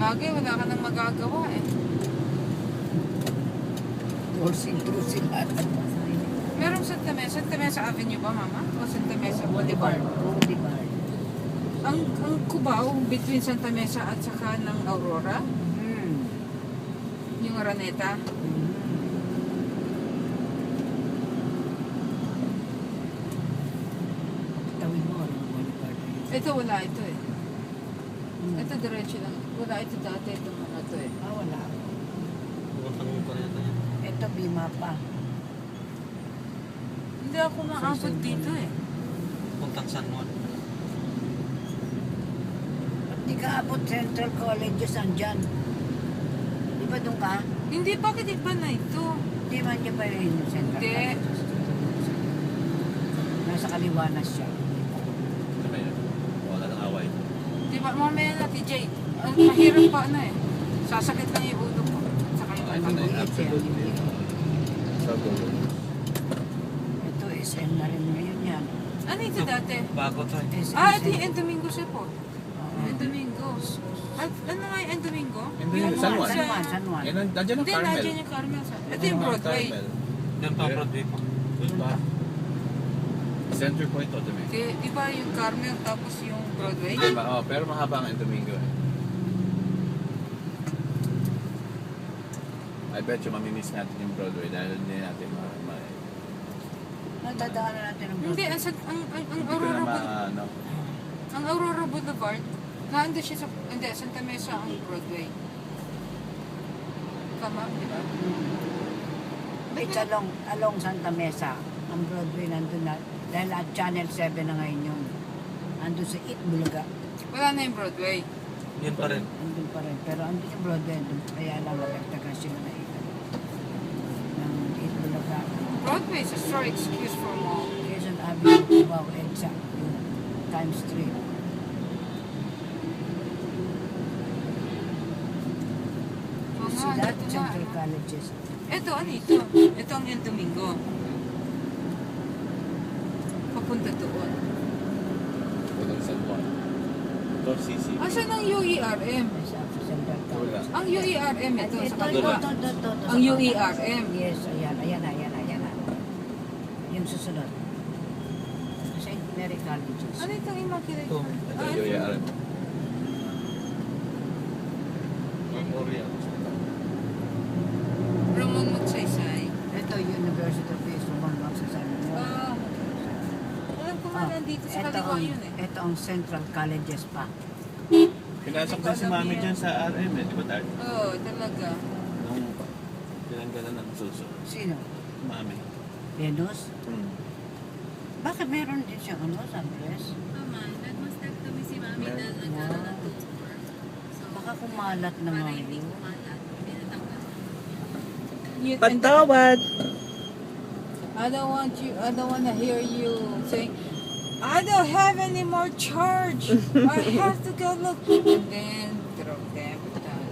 Bagay, wala ka nang magagawa eh. Dorsing through sila. Merong Santa Mesa Avenue ba, Mama? O Santa Mesa Boulevard? Boulevard. Ang Cubao, between Santa Mesa at saka ng Aurora, yung Araneta. Tawin mo, Boulevard. Ito wala ito eh. Ito diretso lang. Wala ito dati, ito mga to eh. Wala. Pumunta ko rin yan. Ito, Bima pa. Hindi ako maabot dito eh. Puntang San Juan. Di ka abot Central Colleges, andyan. Di ba doon ka? Hindi, bakit iba na ito? Di man niya pa rin yung Central Hindi. Colleges. Nasa kaliwa na siya. Sabi yun. Wala nang away. Di ba, mamaya na, TJ. Ang mahirap pa na eh. Sasakit lang yung ulo ko. Saka yung Ito na ulo yun. ko. Absolutely. Sa Google. Ito, SM na rin ngayon yan. Ano ito dati? Bago to eh. SM, Ito yung Endomingo siya po. Oo. Endomingo. Ano nga yung Endomingo? Endomingo, San Juan. San Juan, San Juan. Yan, nandiyan ang Hindi, Carmel. nandiyan yung Carmel. Ito yung Broadway. Yan pa Broadway pa. Doon pa. Center Point o Domingo. Di ba yung Carmel tapos yung Broadway? Diba? Oh, pero mahaba ang Domingo eh. I bet you mamimiss natin yung Broadway dahil hindi natin Nadadaanan natin ang Hindi, ang Aurora ano. ang Aurora Boulevard, naanda siya sa, hindi, Santa Mesa ang Broadway. Tama, di ba? It's along Santa Mesa. Ang Broadway nandun na. Dahil at Channel 7 na ngayon yun. Andun sa Bulaga. Wala na yung Broadway. Yan pa rin. Andun pa rin. Pero andun yung Broadway. Andun. Kaya lang nagtagas sila na ng Bulaga. Broadway is a store excuse for mall. Quezon Avenue, Cubao, EDSA. Yung Times 3. Oo nga, Sila ito nga. Central Colleges. Ito, ano ito? Ito ang El Domingo. Papunta doon. Puntang San Juan. Ito, CC. Asan ang UERM? Sa Central Wala. Colleges. Ang UERM ito sa Ito, kaliwa. ito. Ang UERM. Yes, ayan. Yung susunod. St. Mary Colleges. Ano itong Immaculate Ito. Heart? Ito, Ah, UARM. Memorial. Ramon Magsaysay. Ito, University of Quezon, magsasabi mo. Alam ko nga nandito sa kaliwa yun eh. Ito ang Central Colleges pa. Pinasok din si Mami dyan sa RM eh, di ba tayo? Oo, talaga. Nung tinanggalan ng suso. Sino? Mami. Venus? Bakit meron din siyang Sunrise? Mama, nag-mastectomy si Mami dahil nagkaroon ng tumor. So, Baka kumalat na para nga hindi yun. kumalat, pinatanggal. Patawad! I don't want to hear you saying, I don't have any more charge. I have to go look. And then, drop them down.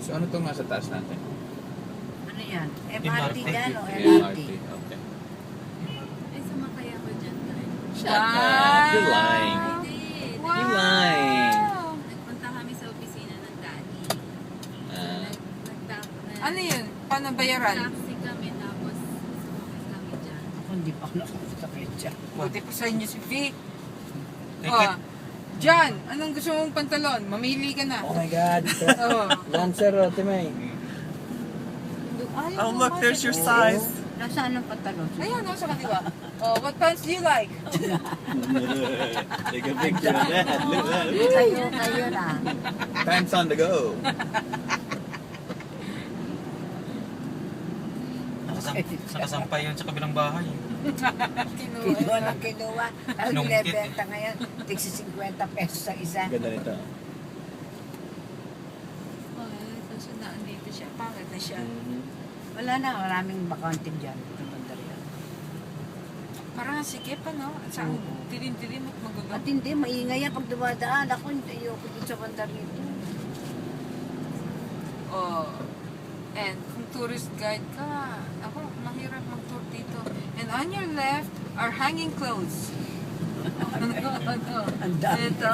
So ano to nga sa taas natin? Ano yan? MRT yan o MRT. LRT? Okay. Ay, sumakay ako dyan, guys. Shut up! You're lying. Hindi. Wow! You lying. Nagpunta kami sa opisina ng daddy. Ah. Ano yun? Paano bayaran? Taxi kami, tapos sumakay kami dyan. Ako hindi pa ako nakasakit dyan. Buti pa sa inyo si Vic. Take Oh, John, anong gusto mong pantalon? Mamili ka na. Oh my God. Oh. Lancer, Timay. Ayaw Oh, mo look, nga there's sa- your size. Nasaan ang pantalon? Ayan, sa kaliwa. Oh, what pants do you like? Take a picture of that. Look at that. Kayo na. Pants on the go. Nakasampay yun sa kabilang bahay. Kinuha ng kinuha. Ang Nung- binibenta ngayon, tigsi 50 pesos sa isa. Ganda nito. Oh, ito na, andito siya. Pangit na siya. Wala na, maraming bakante dyan. Sa banda riyan. Parang sige pa, no? At saan dilim-dilim at magulo. At hindi, maingay yan pag dumadaan. Ako, hindi ako dito sa banda rito. Oh. And kung tourist guide ka, ako, mahirap mag-tour dito. And on your left are hanging clothes. Ano? Ang dami. Ito,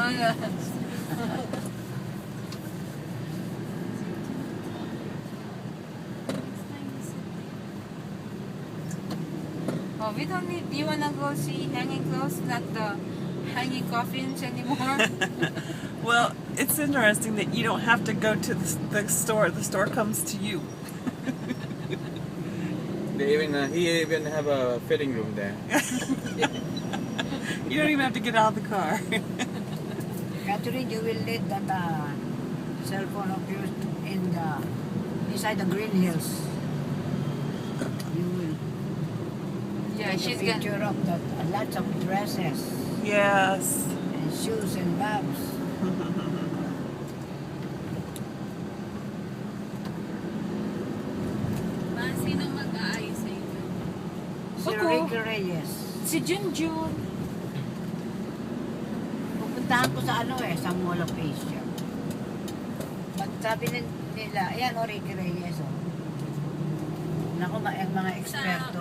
oh, we don't need, do you wanna go see hanging clothes, not the hanging coffins anymore? Well, it's interesting that you don't have to go to the store. The store comes to you. They even he even have a fitting room there. You don't even have to get out of the car. Catherine, you will need that cell phone of yours inside the Green Hills. You will Yeah, take she's a gonna. picture of that, lots of dresses Yes. and shoes and bags. Ma, sino mag-aayos sa inyo? Si Ako. Ricky Reyes. Si Junjun. Pupuntahan ko sa sa Mall of Asia. Sabi nila, ayan o Ricky Reyes o. Naku, ang mga eksperto.